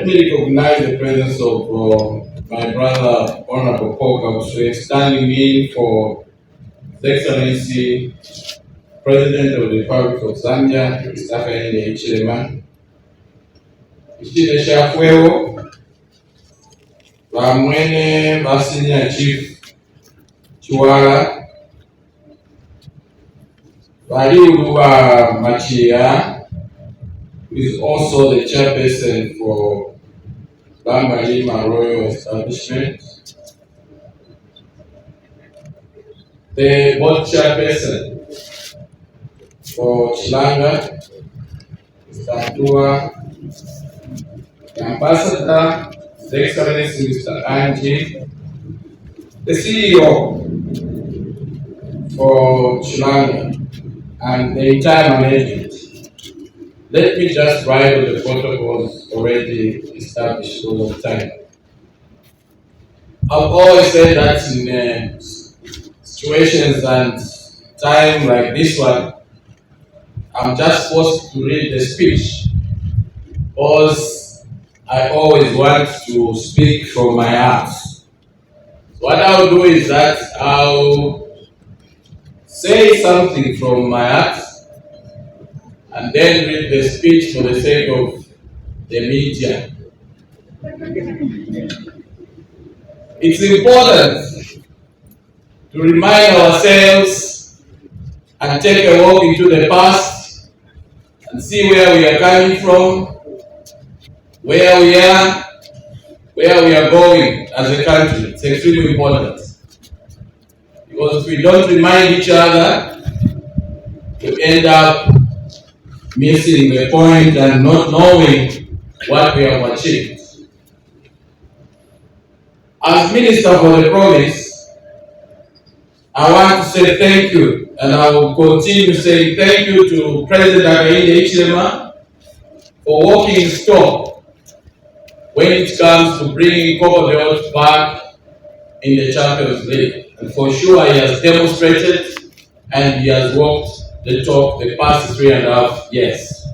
me recognize the presence of my brother, Honorable Paul Kabuswe, standing in for His Excellency, President of the Republic of Zambia, Mr. Hakainde Hichilema. Ishine Shafuewo, Bamwene Senior Chief Chiwala, Baliuwa Machia, who is also the chairperson for Bambalima Royal Establishment, the board chairperson for Chilanga, Mr. Ndola, the ambassador, His Excellency Mr. Angie, the CEO for Chilanga, and the entire management. Let me just write on the protocols already established all the time. I've always said that in situations and time like this one, I'm just forced to read the speech because I always want to speak from my heart. What I'll do is that I'll say something from my heart and then read the speech for the sake of the media. It's important to remind ourselves and take a walk into the past and see where we are coming from, where we are going as a country. It's extremely important. Because if we don't remind each other, we end up missing the point and not knowing what we have achieved. As Minister for the Province, I want to say thank you, and I will continue saying thank you to President Hakainde Hichilema for walking his talk when it comes to bringing Copperbelt back in the Champions League. And for sure he has demonstrated and he has walked the talk the past 3.5 years.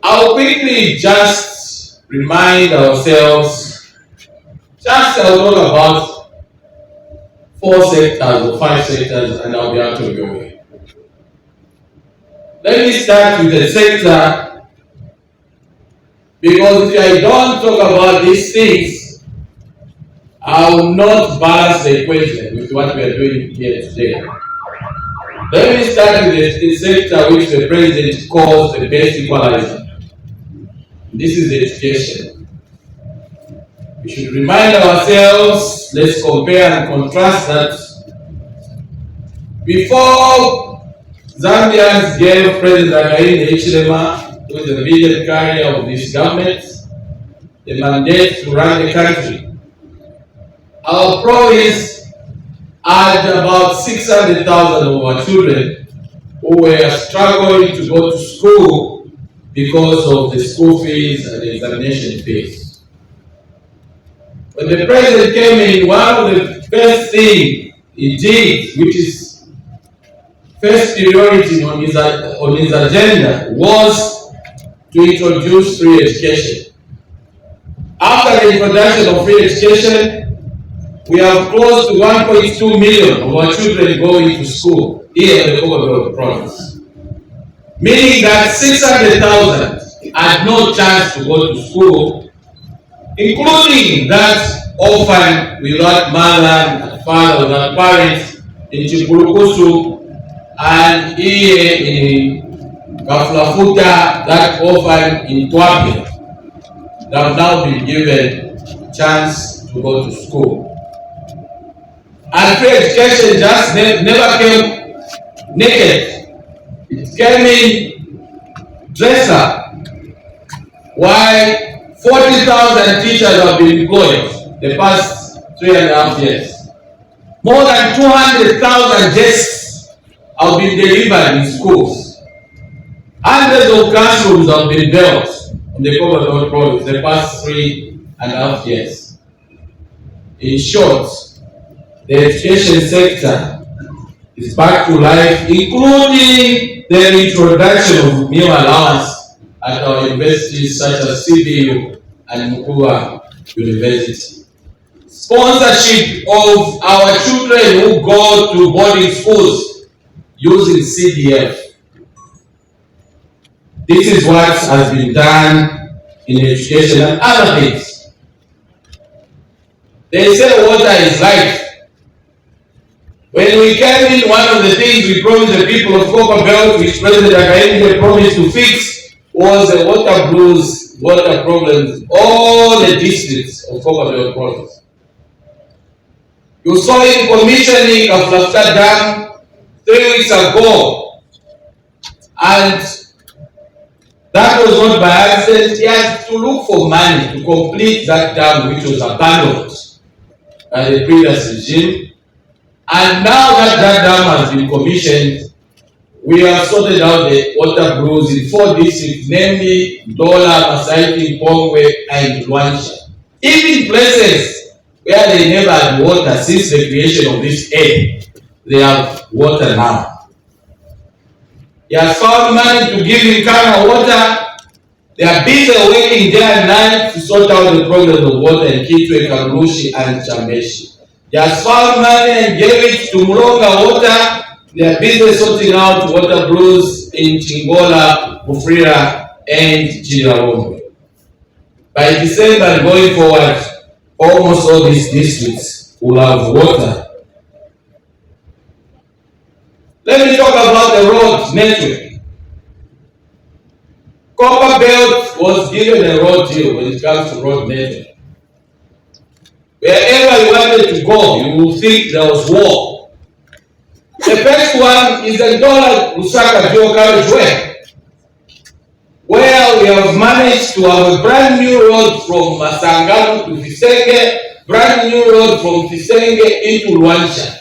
I'll quickly just remind ourselves, just a little about 4 sectors or 5 sectors, and I'll be out of your way. Let me start with the sector, because if I don't talk about these things, I will not balance the equation with what we are doing here today. Let me start with the sector which the President calls the best equalizer. This is education. We should remind ourselves, let's compare and contrast that before Zambians gave President Hakainde Hichilema, who is the vision carrier of this government, the mandate to run the country, our province had about 600,000 of our children who were struggling to go to school because of the school fees and the examination fees. When the President came in, one of the first things he did, which is first priority on his agenda, was to introduce free education. After the introduction of free education, we have close to 1.2 million of our children going to school here in the Copperbelt province. Meaning that 600,000 had no chance to go to school, including that orphan without mother and father, without parents in Chikurukusu, and here in Kaflafuta, that orphan in Twapi, that have now been given a chance to go to school. And free education just never came naked. It came in dress up. Why 40,000 teachers have been employed the past 3.5 years. More than 200,000 desks have been delivered in schools. Hundreds of classrooms have been built on the Copperbelt province the past 3.5 years. In short, the education sector is back to life, including the introduction of meal allowance at our universities such as CBU and Mukua University. Sponsorship of our children who go to boarding schools using CDF. This is what has been done in education and other things. They say water is life. When we came in, one of the things we promised the people of Copperbelt, which President Hakainde promised to fix, was the water blues, water problems, all the districts of Copperbelt province. You saw him commissioning a Flafta Dam 3 weeks ago, and that was not by accident. He had to look for money to complete that dam, which was abandoned by the previous regime. And now that that dam has been commissioned, we have sorted out the water blues in 4 districts, namely Ndola, Masaiti, Pongwe, and Luancha. Even places where they never had water since the creation of this aid, they have water now. He has found money to give in Kana water. They are busy working day and night to sort out the problems of water in Kitwe, Karushi, and Chambeshi. They have found money and gave it to Mulonga Water. They are busy sorting out water blues in Chingola, Mufrira, and Chirawombe. By December going forward, almost all these districts will have water. Let me talk about the road network. Copperbelt was given a road deal when it comes to road network. Wherever you wanted to go, you will think there was war. The first one is the Ndola Chilanga Carriageway, where we have managed to have a brand new road from Masangano to Fisenge, brand new road from Fisenge into Luancha.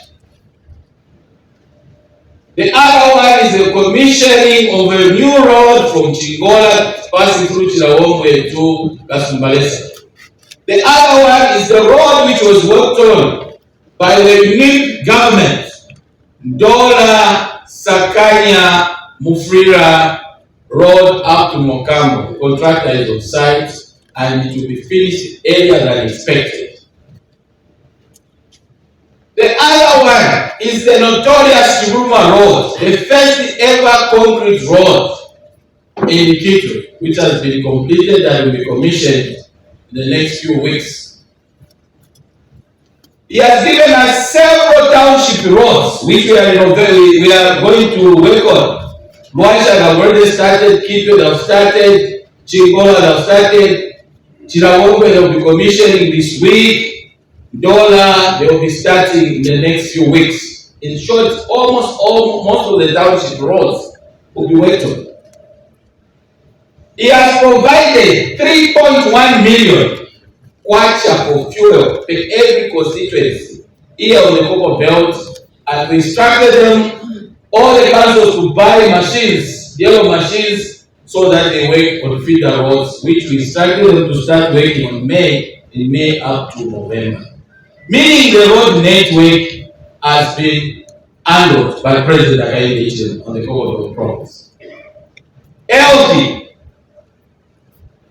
The other one is the commissioning of a new road from Chingola passing through Chirawombe to Kasumbalesa. The other one is the road which was worked on by the unique government, Ndola Sakanya Mufrira Road up to Mokambo. The contractor is on site and it will be finished earlier than expected. The other one is the notorious Chiruma Road, the first ever concrete road in Kitwe, which has been completed and will be commissioned in the next few weeks. He has given us several township roads which we are going to work on. Luancha have already started, Kitwe have started, Chingola have started, Chirawombe will be commissioning this week, Ndola they will be starting in the next few weeks. In short, most of the township roads will be worked on. He has provided 3.1 million kwacha for fuel for every constituency here on the Copperbelt, and we instructed them, all the councils, to buy machines, yellow machines, so that they work on feeder roads, which we instructed them to start working on in May up to November. Meaning the road network has been handled by President Hakainde Hichilema on the Copperbelt province. LD.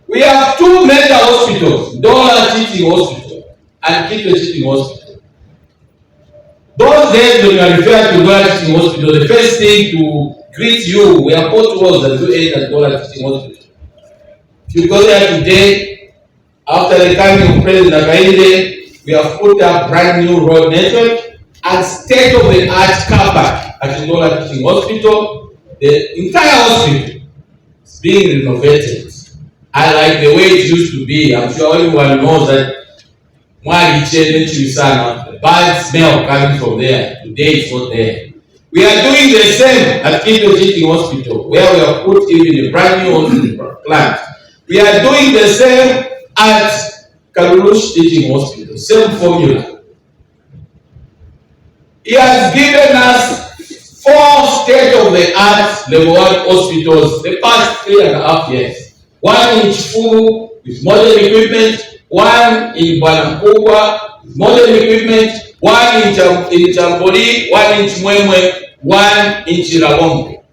We have 2 major hospitals, Ndola Teaching Hospital and Kitwe Teaching Hospital. Those days when you are referred to Ndola Teaching Hospital, the first thing to greet you were potholes that you ate at Ndola Teaching Hospital. If you go there today, after the coming of President Hakainde, we have put up brand new road network and state-of-the-art car park at Ndola Teaching Hospital. The entire hospital is being renovated. I like the way it used to be. I'm sure everyone knows that the bad smell coming from there. Today it's not there. We are doing the same at Kitwe Teaching Hospital, where we have put even a brand new hospital plant. We are doing the same at Karushi Teaching Hospital, same formula. He has given us 4 state-of-the-art level 1 hospitals the past 3.5 years. One in Chifuru with modern equipment, one in Bwanamkubwa with modern equipment, one in Chambori, one in Chimwemwe, one in Chirawombe.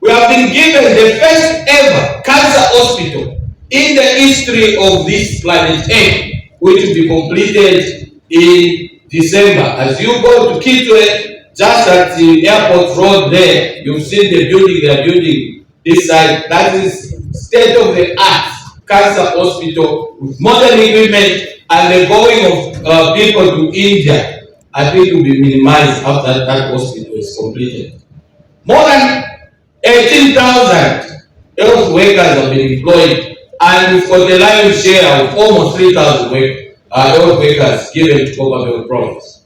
We have been given the first ever cancer hospital in the history of this planet Earth, which will be completed in December. As you go to Kitwe, just at the airport road there, you've seen the building they are building this side. That is state-of-the-art cancer hospital with modern equipment, and the going of people to India, I think, will be minimized after that hospital is completed. More than 18,000 health workers have been employed, and we've got a lion's share of almost 3,000 health workers given to Copperbelt province.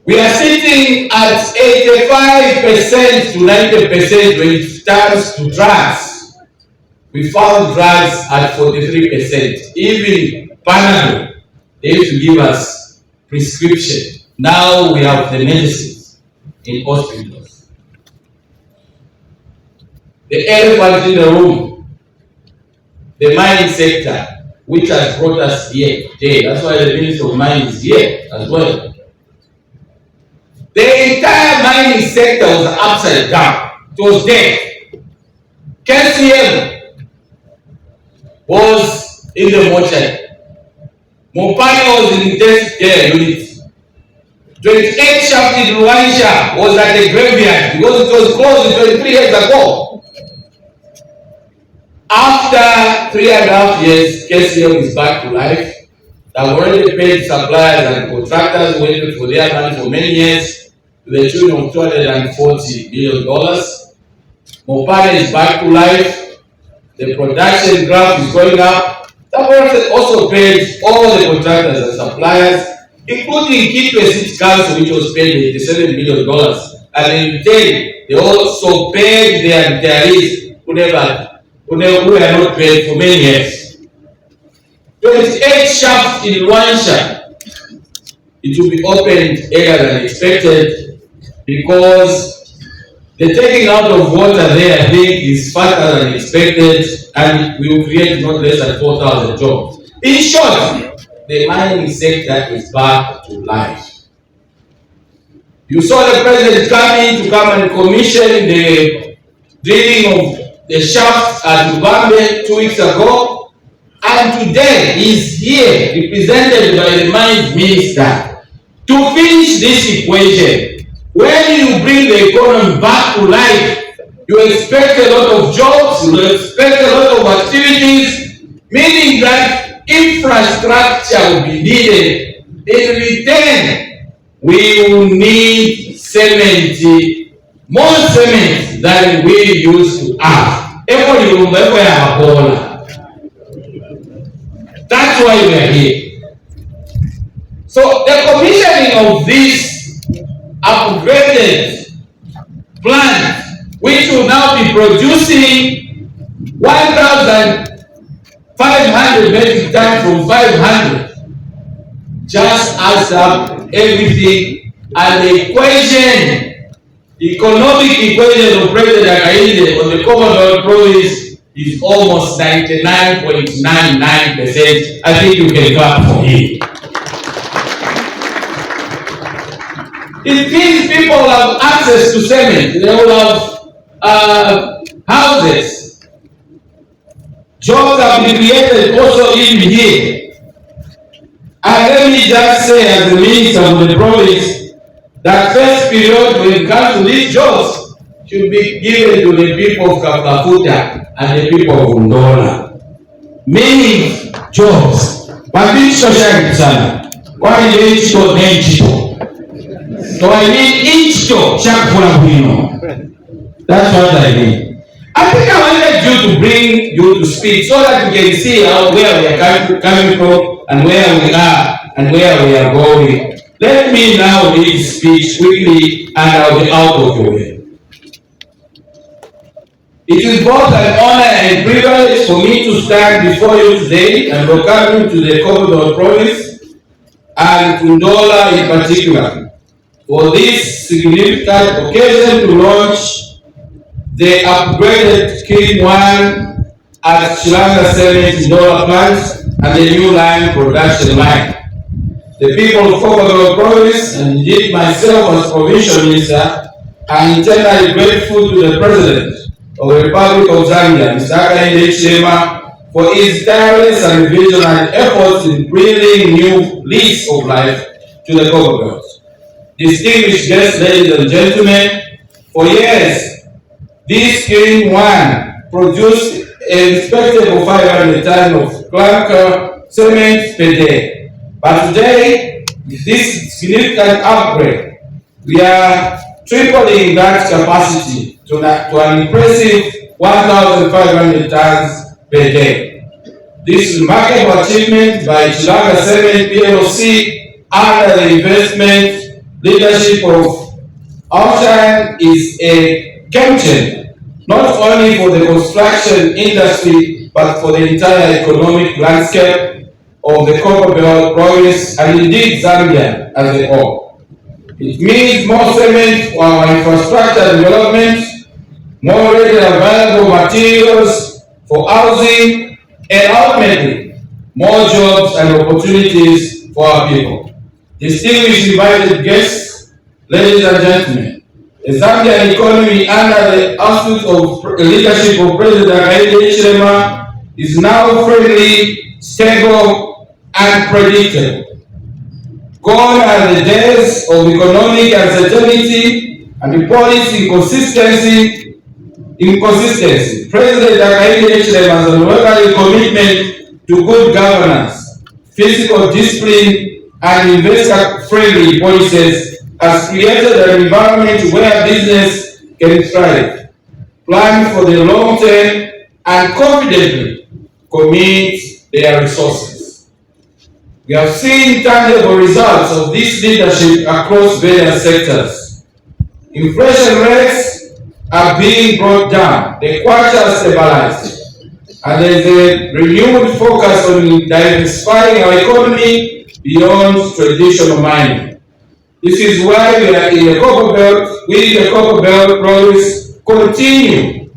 We are sitting at 85% to 90% when it comes to drugs. We found drugs at 43%. Even Panadol, they used to give us prescription. Now we have the medicines in hospitals. The elephant in the room, the mining sector, which has brought us here today. That's why the Minister of Mines is here as well. The entire mining sector was upside down. It was dead. KCM was in the mortuary. Mopani was in intensive care unit. 28 shaft in Rwanda was at the graveyard because it was closed 23 years ago. After 3.5 years, KCM is back to life. They have already paid suppliers and contractors waiting for their money for many years to the tune of $240 million. Mopani is back to life. The production graph is going up. They also paid all the contractors and suppliers, including Kitwe City Council, which was paid $87 million. And in return, they also paid their retirees who were not paid for many years. 28 shafts in Rwanda. It will be opened earlier than expected because the taking out of water there, I think, is faster than expected, and we will create not less than 4,000 jobs. In short, the mining sector is back to life. You saw the president come and commission the drilling of the shaft at Uganda 2 weeks ago, and today he's here, represented by the mines minister, to finish this equation. When you bring the economy back to life, you expect a lot of jobs, you expect a lot of activities, meaning that infrastructure will be needed. In return, we will need cement, more cement than we used to have. That's why we are here. So the commissioning of this upgraded plant, which will now be producing 1,500 metric tons from 500, just adds up everything, and the economic equation of President Hakainde on the Copperbelt province is almost 99.99%. I think you can clap for him. It means people have access to cement. They will have houses. Jobs have been created also even here. And let me just say, as the minister of the province, that first period when it comes to these jobs should be given to the people of Kapafuta and the people of Ndola. Meaning jobs. But this social sana. Why do you show them? So I mean each job, that's what I mean. I think I wanted you to bring you to speak so that you can see where we are coming from and where we are and where we are going. Let me now read the speech quickly and I'll be out of your way. It is both an honor and privilege for me to stand before you today and welcome you to the Copperbelt province and to Ndola in particular, for this significant occasion to launch the upgraded Kiln 1 at Chilanga Cement Ndola plant and the new line production line. The people of Copperbelt province, and indeed myself as provincial minister, and eternally grateful to the President of the Republic of Zambia, Mr. Hakainde Hichilema, for his tireless and visionary efforts in breathing new lease of life to the Copperbelt. Distinguished guests, ladies and gentlemen, for years, this kiln one produced a respectable 500 tons of clinker cement per day. But today, with this significant upgrade, we are tripling that capacity to an impressive 1,500 tons per day. This remarkable achievement by Chilanga Cement PLC under the investment leadership of Ocean is a game changer, not only for the construction industry, but for the entire economic landscape of the Copperbelt province and indeed Zambia as a whole. It means more cement for our infrastructure development, more readily available materials for housing, and ultimately more jobs and opportunities for our people. Distinguished invited guests, ladies and gentlemen, the Zambian economy under the auspices of leadership of President Hakainde Hichilema is now friendly, stable, and predictable. Gone are the days of economic uncertainty and the policy inconsistency. President Hakainde Hichilema has unwavering commitment to good governance, fiscal discipline, and investor-friendly policies has created an environment where business can thrive, plan for the long term, and confidently commit their resources. We have seen tangible results of this leadership across various sectors. Inflation rates are being brought down, the kwacha stabilized, and there is a renewed focus on diversifying our economy beyond traditional mining. This is why we are in the Copperbelt, the Copperbelt province continue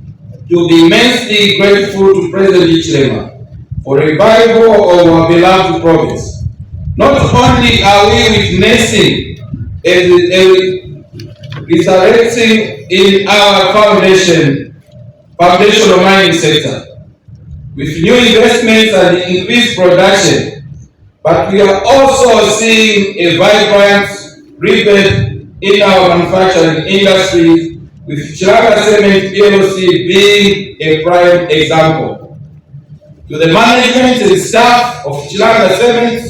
to be immensely grateful to President Hichilema for revival of our beloved province. Not only are we witnessing a resurrecting in our foundational mining sector, with new investments and increased production, but we are also seeing a vibrant rebirth in our manufacturing industry, with Chilanga Cement PLC being a prime example. To the management and staff of Chilanga Cement,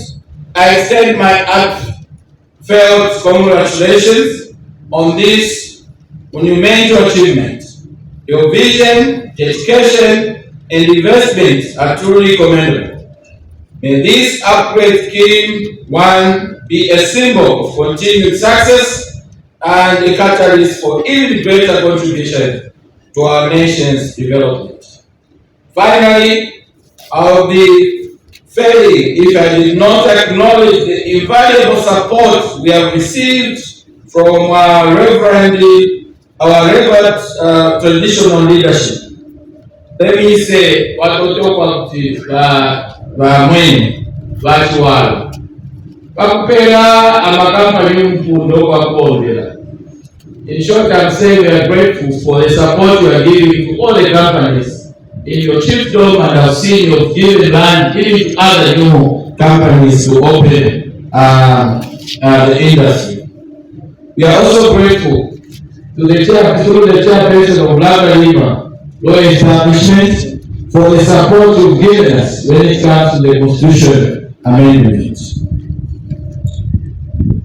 I extend my heartfelt congratulations on this monumental achievement. Your vision, dedication, and investment are truly commendable. May this upgrade kiln one be a symbol of continued success and a catalyst for even greater contribution to our nation's development. Finally, I'll be failing if I did not acknowledge the invaluable support we have received from our reverend traditional leadership. Let me say, bamweni bachiwalo bakupera amakampani y'ompundo kwakongera. In short, I'm saying we are grateful for the support you are giving to all the companies in your chiefdom, and I've seen you've given land even to other new companies to open the industry. We are also grateful to the chairperson of Langa Lima Law Establishment for the support you've given us when it comes to the Constitution amendment.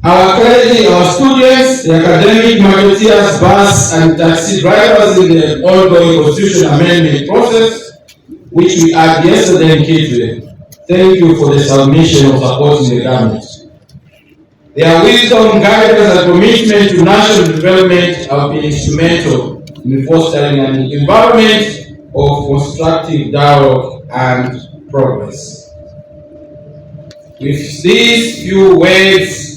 Our clergy, our students, the academic marketeers, bus and taxi drivers in the ongoing Constitution amendment process, which we had yesterday in Kitwe. Thank you for the submission of supporting the government. Their wisdom, guidance, and commitment to national development have been instrumental in fostering an environment of constructive dialogue and progress. With these few words,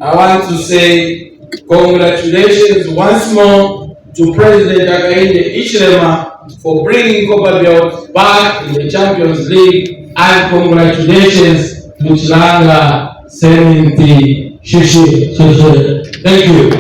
I want to say congratulations once more to President Hakainde Hichilema for bringing Copperbelt back in the Champions League, and congratulations to Chilanga Cement PLC. Thank you.